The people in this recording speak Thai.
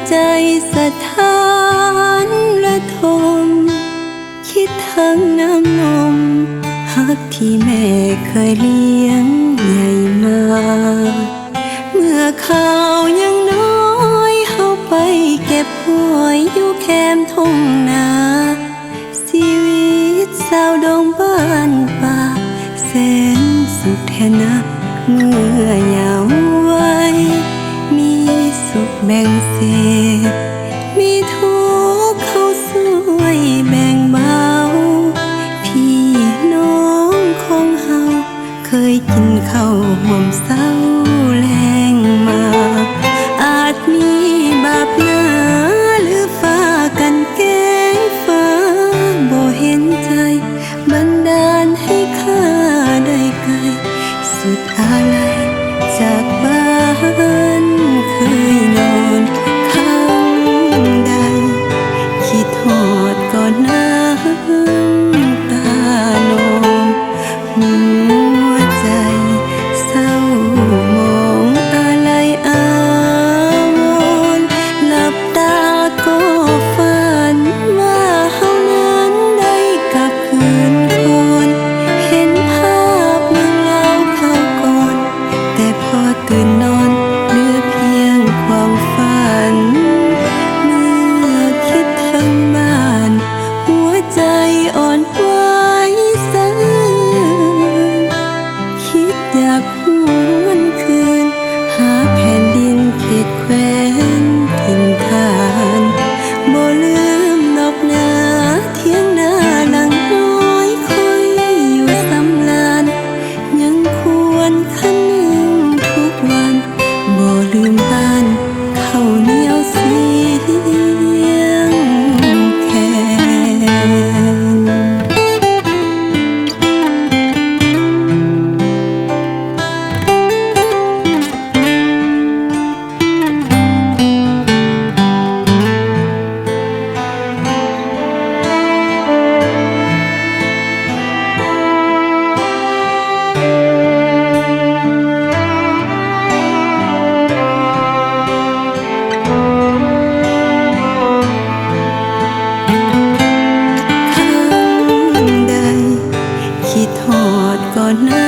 ใจสะท้านระทมคิดถึงน้ำนมฮักที่แม่เคยเลี้ยงใหญ่มาเมื่อข้าวยังน้อยเฮาไปเก็บหวยอยู่แคมทุ่งนาชีวิตสาวดงบ้านป่าแสนสุขแท้นะเมื่อยามวัยมีสุขแบ่งเศษมีทุกข์เขาช่วยแบ่งเบาพี่น้องของเฮาเคยกินข้าวห่วมเศร้าแลงมาอาจมีบาปหนาหรือฟ้ากันแกล้งฟ้าบ่เห็นใจบันดาลให้ข้าได้ไกลสุดอาลัยจากบ้านเคยนอนข้างใดคิดทอดก่อนน้ำตานองหัวใจเศร้ามองอาลัยอาวรณ์หลับตาก็ฝันว่าเฮานั้นได้กลับคืนคนเห็นภาพเรื่องราวคราวก่อนแต่พอตื่นนอนเหลือเพียงความฝันเมื่อคิดถึงบ้านหัวใจอ่อนไหวสั่นคิดอยากหวนคืนหาแผ่นดินเขตแคว้นถิ่นฐานบ่ลืมดอกนาเที่ยงนาหลังน้อยคอยอยู่สำลานยังควรคันหนึ่งทุกวันบ่ลืมบ้านข้าวเหนียวเสียงแคน ครั้งใดคิดทอดก่อนหน้า